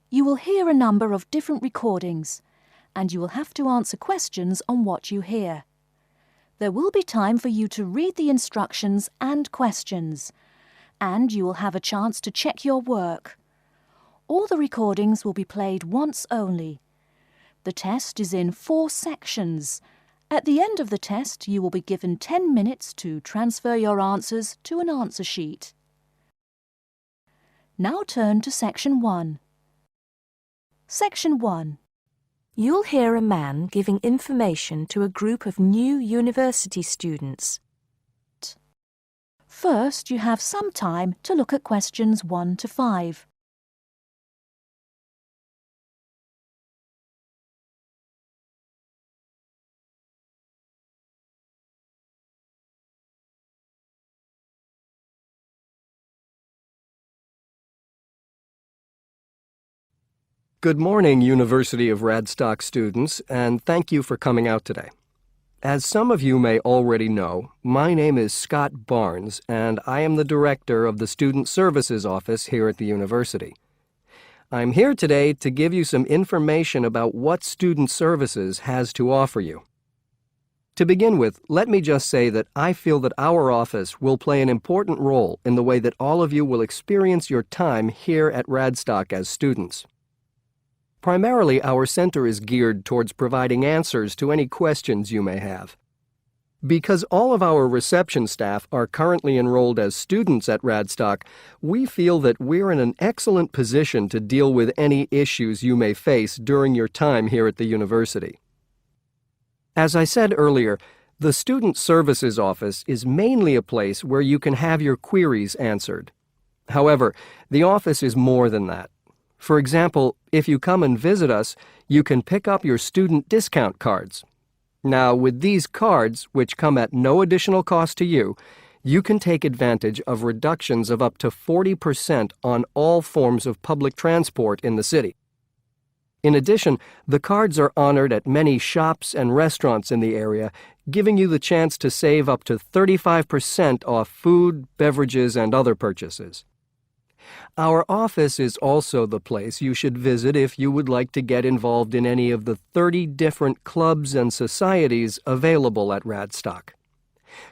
You will hear a number of different recordings, and you will have to answer questions on what you hear. There will be time for you to read the instructions and questions, and you will have a chance to check your work. All the recordings will be played once only. The test is in 4 sections. At the end of the test, you will be given 10 minutes to transfer your answers to an answer sheet. Now turn to Section 1. Section 1. You'll hear a man giving information to a group of new university students. First, you have some time to look at questions 1 to 5. Good morning, University of Radstock students, and thank you for coming out today. As some of you may already know, my name is Scott Barnes, and I am the director of the Student Services Office here at the university. I'm here today to give you some information about what Student Services has to offer you. To begin with, let me just say that I feel that our office will play an important role in the way that all of you will experience your time here at Radstock as students. Primarily, our center is geared towards providing answers to any questions you may have. Because all of our reception staff are currently enrolled as students at Radstock, we feel that we're in an excellent position to deal with any issues you may face during your time here at the university. As I said earlier, the Student Services Office is mainly a place where you can have your queries answered. However, the office is more than that. For example, if you come and visit us, you can pick up your student discount cards. Now, with these cards, which come at no additional cost to you, you can take advantage of reductions of up to 40% on all forms of public transport in the city. In addition, the cards are honored at many shops and restaurants in the area, giving you the chance to save up to 35% off food, beverages, and other purchases. Our office is also the place you should visit if you would like to get involved in any of the 30 different clubs and societies available at Radstock.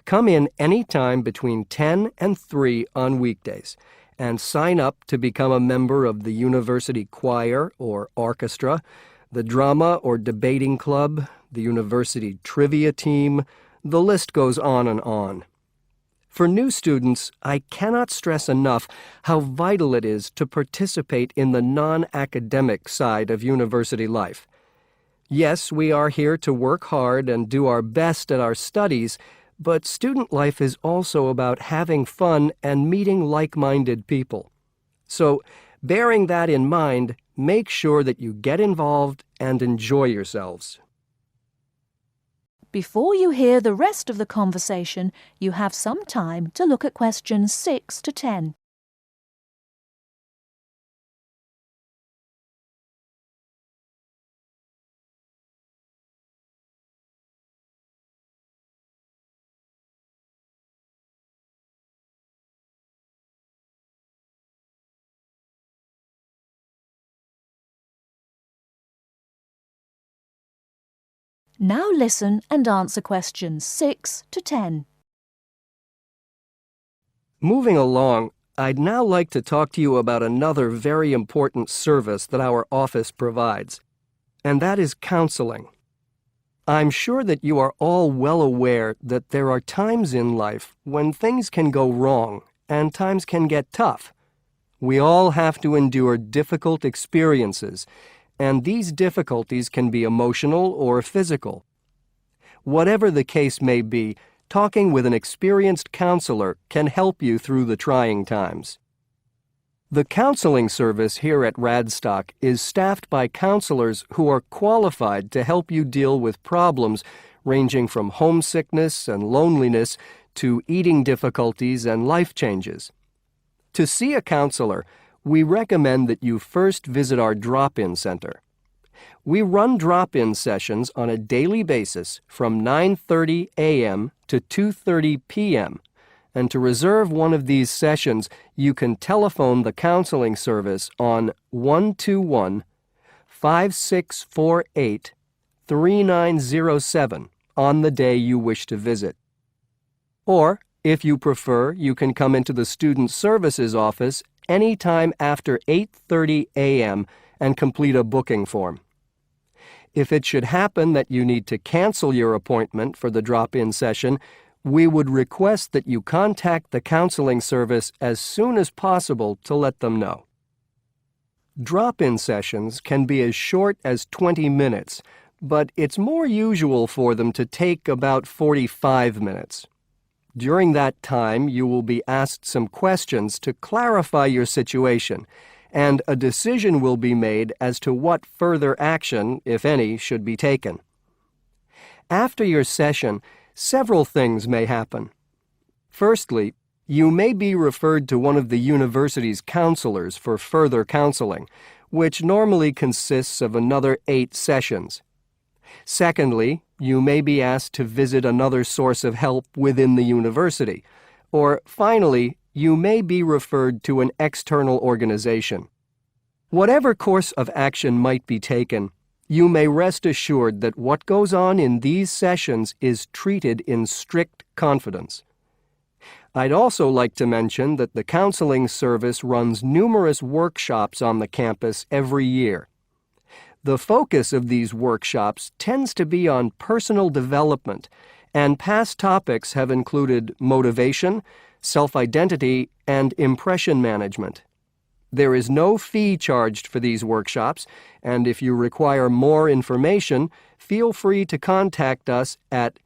Come in any time between 10 and 3 on weekdays and sign up to become a member of the university choir or orchestra, the drama or debating club, the university trivia team. The list goes on and on. For new students, I cannot stress enough how vital it is to participate in the non-academic side of university life. Yes, we are here to work hard and do our best at our studies, but student life is also about having fun and meeting like-minded people. So, bearing that in mind, make sure that you get involved and enjoy yourselves. Before you hear the rest of the conversation, you have some time to look at questions 6 to 10. Now listen and answer questions 6 to 10. Moving along, I'd now like to talk to you about another very important service that our office provides, and that is counseling. I'm sure that you are all well aware that there are times in life when things can go wrong and times can get tough. We all have to endure difficult experiences, and these difficulties can be emotional or physical. Whatever the case may be, talking with an experienced counselor can help you through the trying times. The counseling service here at Radstock is staffed by counselors who are qualified to help you deal with problems ranging from homesickness and loneliness to eating difficulties and life changes. To see a counselor, we recommend that you first visit our drop-in center. We run drop-in sessions on a daily basis from 9:30 a.m. to 2:30 p.m., and to reserve one of these sessions, you can telephone the counseling service on 121-5648-3907 on the day you wish to visit. Or, if you prefer, you can come into the Student Services office anytime after 8:30 a.m. and complete a booking form. If it should happen that you need to cancel your appointment for the drop-in session, we would request that you contact the counseling service as soon as possible to let them know. Drop-in sessions can be as short as 20 minutes, but it's more usual for them to take about 45 minutes. During that time, you will be asked some questions to clarify your situation, and a decision will be made as to what further action, if any, should be taken. After your session, several things may happen. Firstly, you may be referred to one of the university's counselors for further counseling, which normally consists of another 8 sessions. Secondly, you may be asked to visit another source of help within the university. Or finally, you may be referred to an external organization. Whatever course of action might be taken, you may rest assured that what goes on in these sessions is treated in strict confidence. I'd also like to mention that the counseling service runs numerous workshops on the campus every year. The focus of these workshops tends to be on personal development, and past topics have included motivation, self-identity, and impression management. There is no fee charged for these workshops, and if you require more information, feel free to contact us at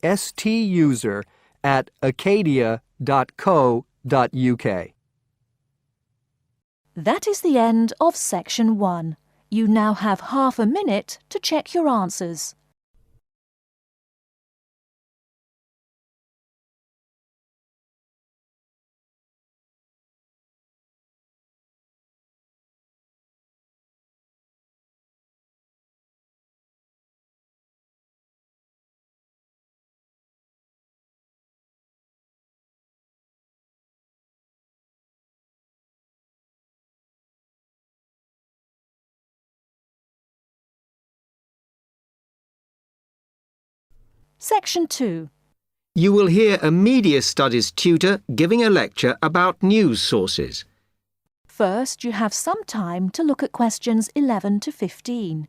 stuser@acadia.co.uk. That is the end of Section 1. You now have half a minute to check your answers. Section 2. You will hear a media studies tutor giving a lecture about news sources. First, you have some time to look at questions 11 to 15.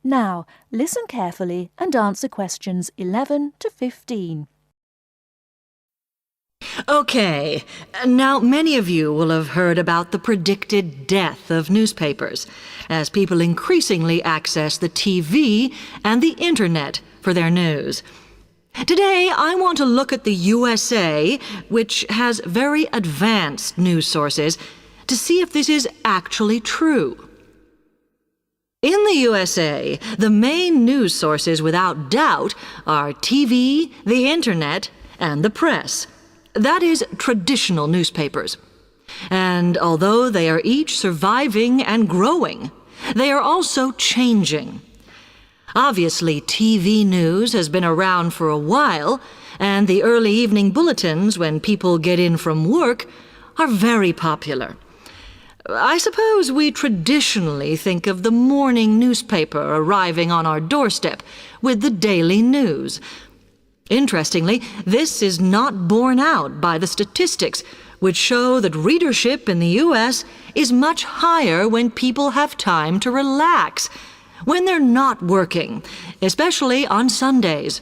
Now, listen carefully and answer questions 11 to 15. Okay, now many of you will have heard about the predicted death of newspapers, as people increasingly access the TV and the Internet for their news. Today, I want to look at the USA, which has very advanced news sources, to see if this is actually true. In the USA, the main news sources without doubt are TV, the Internet, and the press. That is, traditional newspapers. And although they are each surviving and growing, they are also changing. Obviously, TV news has been around for a while, and the early evening bulletins, when people get in from work, are very popular. I suppose we traditionally think of the morning newspaper arriving on our doorstep with the daily news. Interestingly, this is not borne out by the statistics, which show that readership in the U.S. is much higher when people have time to relax, when they're not working, especially on Sundays.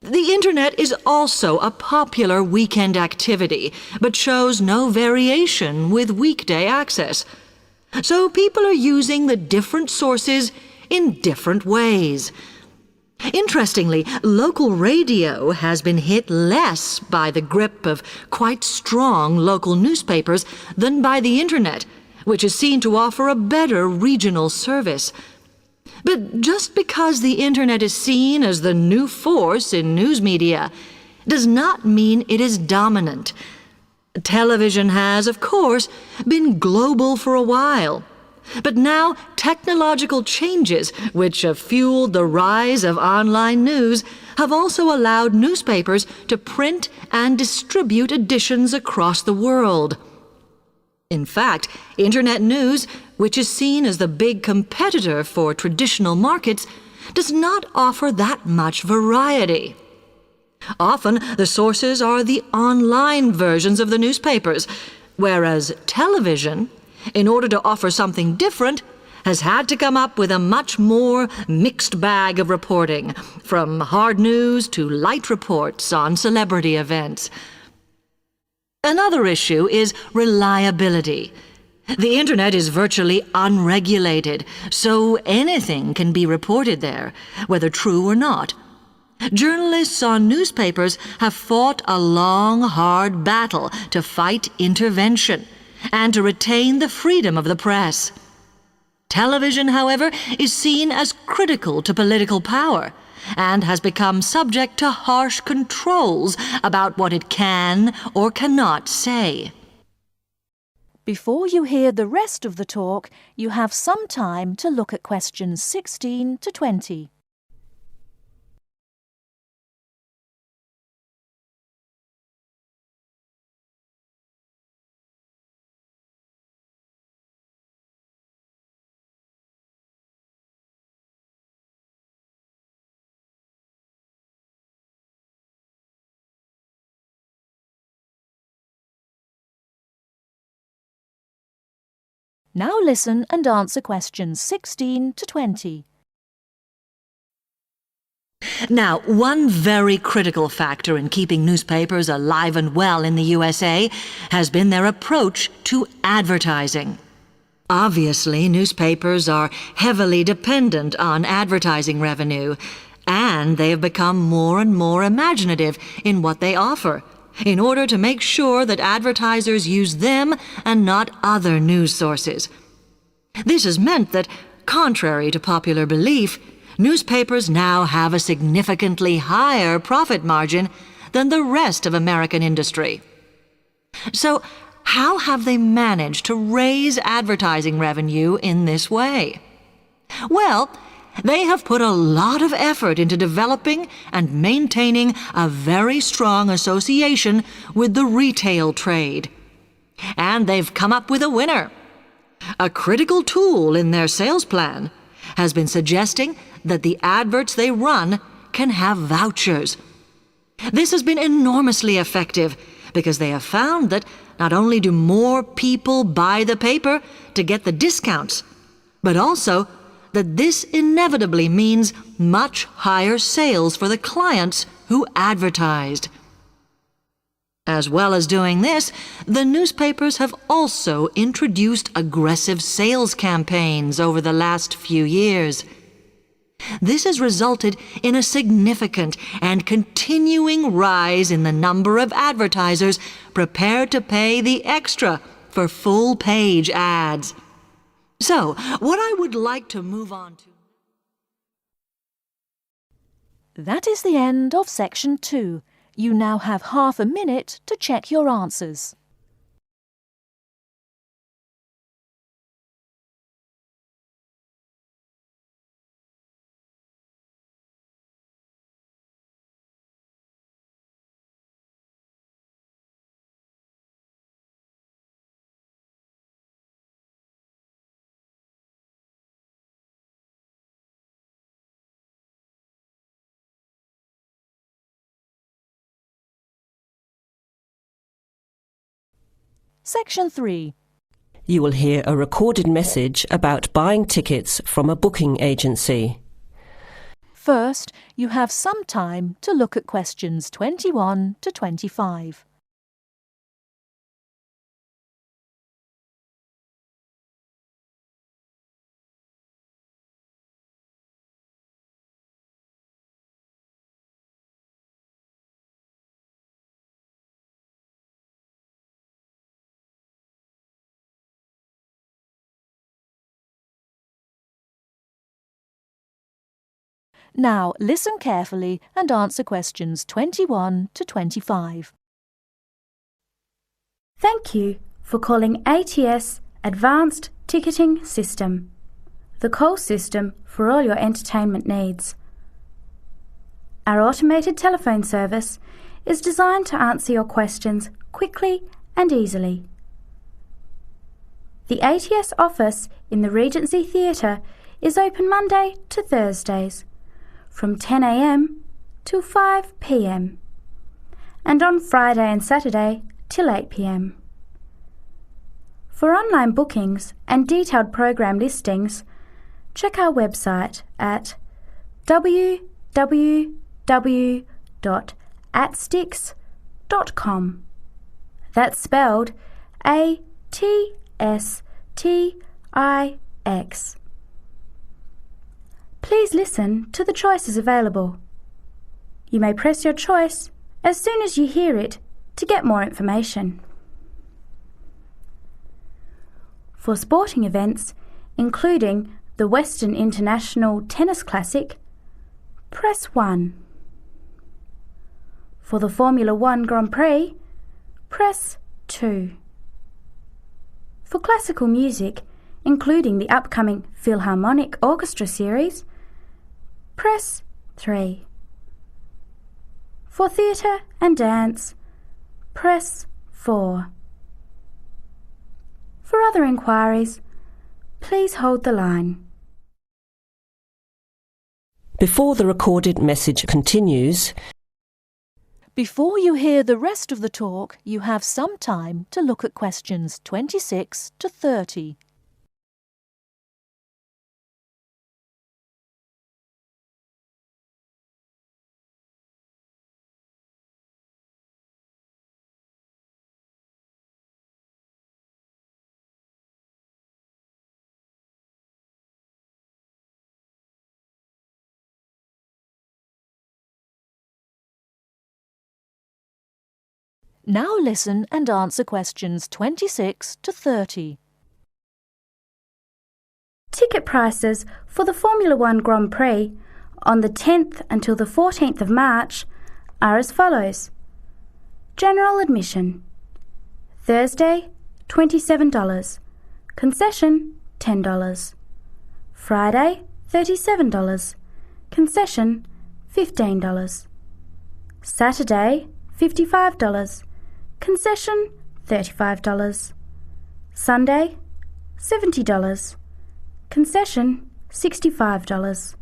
The Internet is also a popular weekend activity, but shows no variation with weekday access. So people are using the different sources in different ways. Interestingly, local radio has been hit less by the grip of quite strong local newspapers than by the Internet, which is seen to offer a better regional service. But just because the Internet is seen as the new force in news media does not mean it is dominant. Television has, of course, been global for a while. But now technological changes, which have fueled the rise of online news, have also allowed newspapers to print and distribute editions across the world. In fact, Internet news, which is seen as the big competitor for traditional markets, does not offer that much variety. Often, the sources are the online versions of the newspapers, whereas television, in order to offer something different, has had to come up with a much more mixed bag of reporting, from hard news to light reports on celebrity events. Another issue is reliability. The Internet is virtually unregulated, so anything can be reported there, whether true or not. Journalists on newspapers have fought a long, hard battle to fight intervention and to retain the freedom of the press. Television, however, is seen as critical to political power and has become subject to harsh controls about what it can or cannot say. Before you hear the rest of the talk, you have some time to look at questions 16 to 20. Now listen and answer questions 16 to 20. Now, one very critical factor in keeping newspapers alive and well in the USA has been their approach to advertising. Obviously, newspapers are heavily dependent on advertising revenue, and they have become more and more imaginative in what they offer, in order to make sure that advertisers use them and not other news sources. This has meant that, contrary to popular belief, newspapers now have a significantly higher profit margin than the rest of American industry. So, how have they managed to raise advertising revenue in this way? Well, they have put a lot of effort into developing and maintaining a very strong association with the retail trade. And they've come up with a winner. A critical tool in their sales plan has been suggesting that the adverts they run can have vouchers. This has been enormously effective because they have found that not only do more people buy the paper to get the discounts, but also that this inevitably means much higher sales for the clients who advertised. As well as doing this, the newspapers have also introduced aggressive sales campaigns over the last few years. This has resulted in a significant and continuing rise in the number of advertisers prepared to pay the extra for full-page ads. So, what I would like to move on to... That is the end of section 2. You now have half a minute to check your answers. Section 3. You will hear a recorded message about buying tickets from a booking agency. First, you have some time to look at questions 21 to 25. Now listen carefully and answer questions 21 to 25. Thank you for calling ATS Advanced Ticketing System, the call system for all your entertainment needs. Our automated telephone service is designed to answer your questions quickly and easily. The ATS office in the Regency Theatre is open Monday to Thursdays from 10 a.m. till 5 p.m. and on Friday and Saturday till 8 p.m. For online bookings and detailed program listings, check our website at www.atstix.com. That's spelled ATSTIX. Please listen to the choices available. You may press your choice as soon as you hear it to get more information. For sporting events, including the Western International Tennis Classic, press 1. For the Formula 1 Grand Prix, press 2. For classical music, including the upcoming Philharmonic Orchestra series, press 3. For theatre and dance, press 4. For other inquiries, please hold the line. Before the recorded message continues, Before you hear the rest of the talk, you have some time to look at questions 26 to 30. Now listen and answer questions 26 to 30. Ticket prices for the Formula 1 Grand Prix on the 10th until the 14th of March are as follows. General admission. Thursday, $27. Concession, $10. Friday, $37. Concession, $15. Saturday, $55. Concession, $35. Sunday, $70. Concession, $65.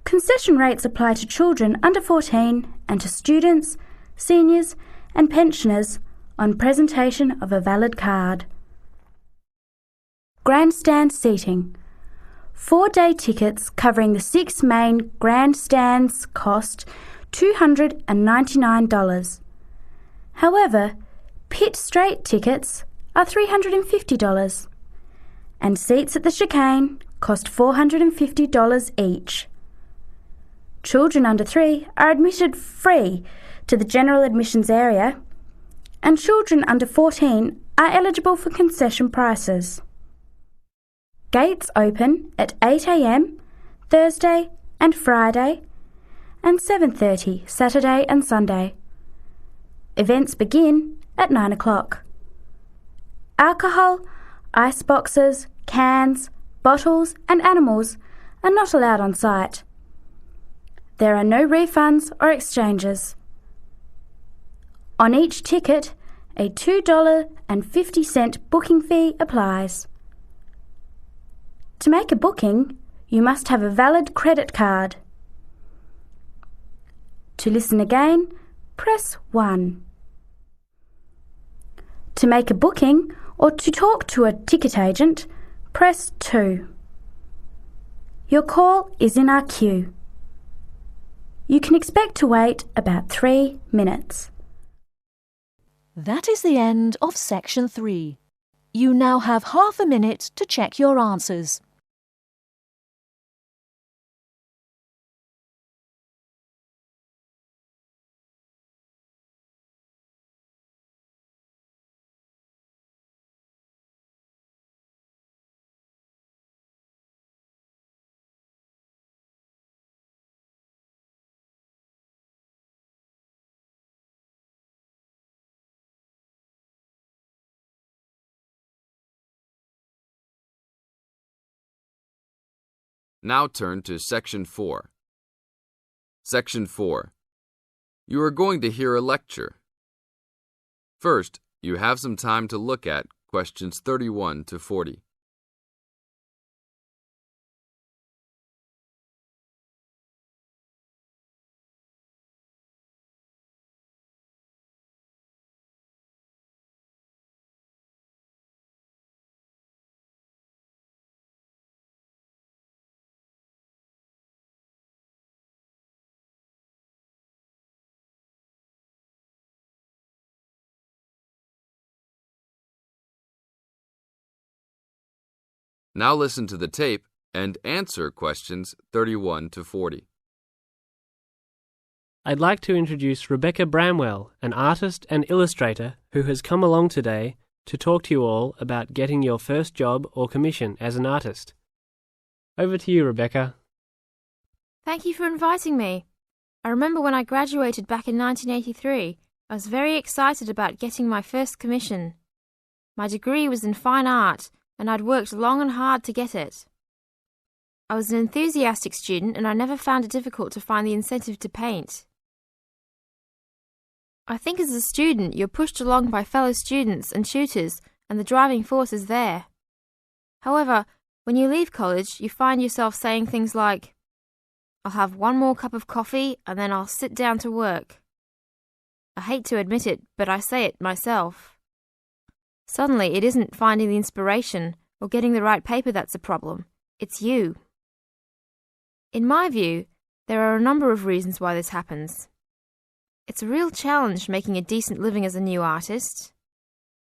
Concession rates apply to children under 14 and to students, seniors and pensioners on presentation of a valid card. Grandstand seating. 4-day tickets covering the 6 main grandstands cost $299. However, pit straight tickets are $350 and seats at the chicane cost $450 each. Children under 3 are admitted free to the general admissions area and children under 14 are eligible for concession prices. Gates open at 8 a.m. Thursday and Friday and 7:30 Saturday and Sunday. Events begin at 9 o'clock. Alcohol, ice boxes, cans, bottles and animals are not allowed on site. There are no refunds or exchanges. On each ticket, a $2.50 booking fee applies. To make a booking, you must have a valid credit card. To listen again, press 1. To make a booking or to talk to a ticket agent, press 2. Your call is in our queue. You can expect to wait about 3 minutes. That is the end of section 3. You now have half a minute to check your answers. Now turn to Section 4. Section 4. You are going to hear a lecture. First, you have some time to look at questions 31 to 40. Now listen to the tape and answer questions 31 to 40. I'd like to introduce Rebecca Bramwell, an artist and illustrator who has come along today to talk to you all about getting your first job or commission as an artist. Over to you, Rebecca. Thank you for inviting me. I remember when I graduated back in 1983, I was very excited about getting my first commission. My degree was in fine art, and I'd worked long and hard to get it. I was an enthusiastic student and I never found it difficult to find the incentive to paint. I think as a student you're pushed along by fellow students and tutors and the driving force is there. However, when you leave college you find yourself saying things like, "I'll have one more cup of coffee and then I'll sit down to work." I hate to admit it, but I say it myself. Suddenly, it isn't finding the inspiration or getting the right paper that's a problem. It's you. In my view, there are a number of reasons why this happens. It's a real challenge making a decent living as a new artist.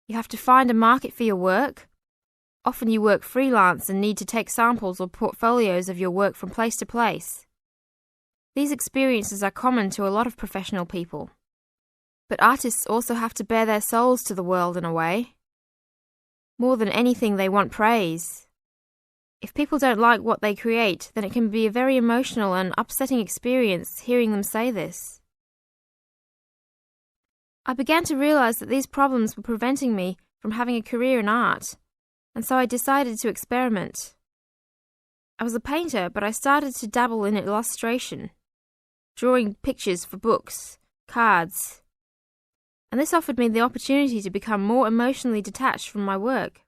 You have to find a market for your work. Often you work freelance and need to take samples or portfolios of your work from place to place. These experiences are common to a lot of professional people. But artists also have to bare their souls to the world in a way. More than anything, they want praise. If people don't like what they create, then it can be a very emotional and upsetting experience hearing them say this. I began to realize that these problems were preventing me from having a career in art, and so I decided to experiment. I was a painter, but I started to dabble in illustration, drawing pictures for books, cards, and this offered me the opportunity to become more emotionally detached from my work.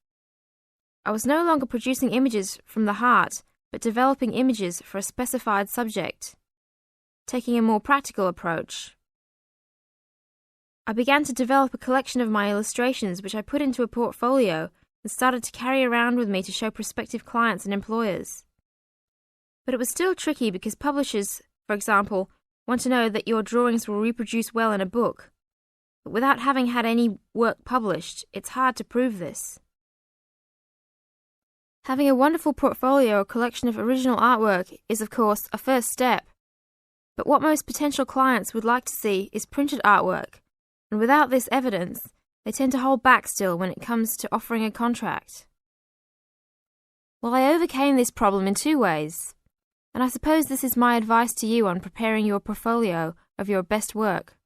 I was no longer producing images from the heart, but developing images for a specified subject, taking a more practical approach. I began to develop a collection of my illustrations which I put into a portfolio and started to carry around with me to show prospective clients and employers. But it was still tricky because publishers, for example, want to know that your drawings will reproduce well in a book. But without having had any work published, it's hard to prove this. Having a wonderful portfolio or collection of original artwork is, of course, a first step. But what most potential clients would like to see is printed artwork, and without this evidence, they tend to hold back still when it comes to offering a contract. Well, I overcame this problem in two ways, and I suppose this is my advice to you on preparing your portfolio of your best work.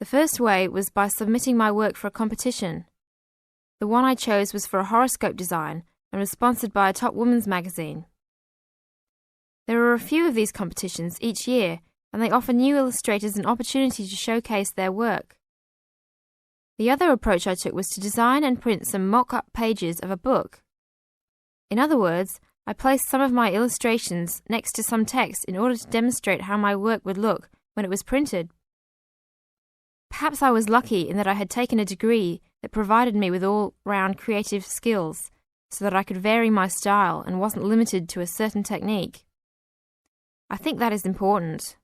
The first way was by submitting my work for a competition. The one I chose was for a horoscope design and was sponsored by a top women's magazine. There are a few of these competitions each year, and they offer new illustrators an opportunity to showcase their work. The other approach I took was to design and print some mock-up pages of a book. In other words, I placed some of my illustrations next to some text in order to demonstrate how my work would look when it was printed. Perhaps I was lucky in that I had taken a degree that provided me with all-round creative skills so that I could vary my style and wasn't limited to a certain technique. I think that is important.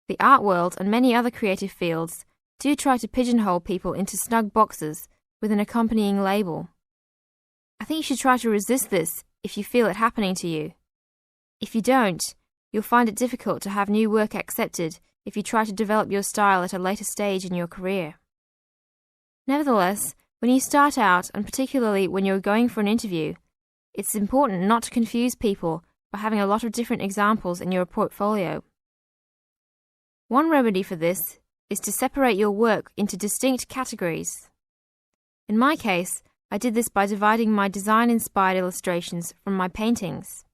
The art world and many other creative fields do try to pigeonhole people into snug boxes with an accompanying label. I think you should try to resist this if you feel it happening to you. If you don't, you'll find it difficult to have new work accepted if you try to develop your style at a later stage in your career. Nevertheless, when you start out, and particularly when you're going for an interview, it's important not to confuse people by having a lot of different examples in your portfolio. One remedy for this is to separate your work into distinct categories. In my case, I did this by dividing my design-inspired illustrations from my paintings.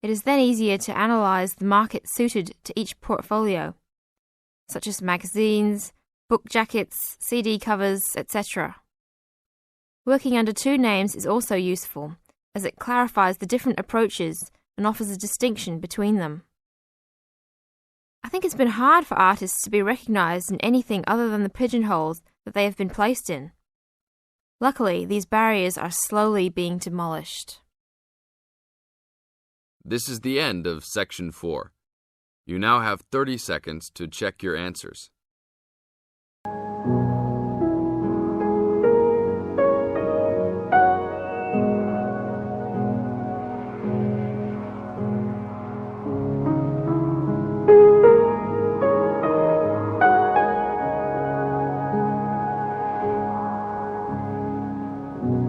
It is then easier to analyse the market suited to each portfolio, such as magazines, book jackets, CD covers, etc. Working under two names is also useful, as it clarifies the different approaches and offers a distinction between them. I think it's been hard for artists to be recognised in anything other than the pigeonholes that they have been placed in. Luckily, these barriers are slowly being demolished. This is the end of Section 4. You now have 30 seconds to check your answers.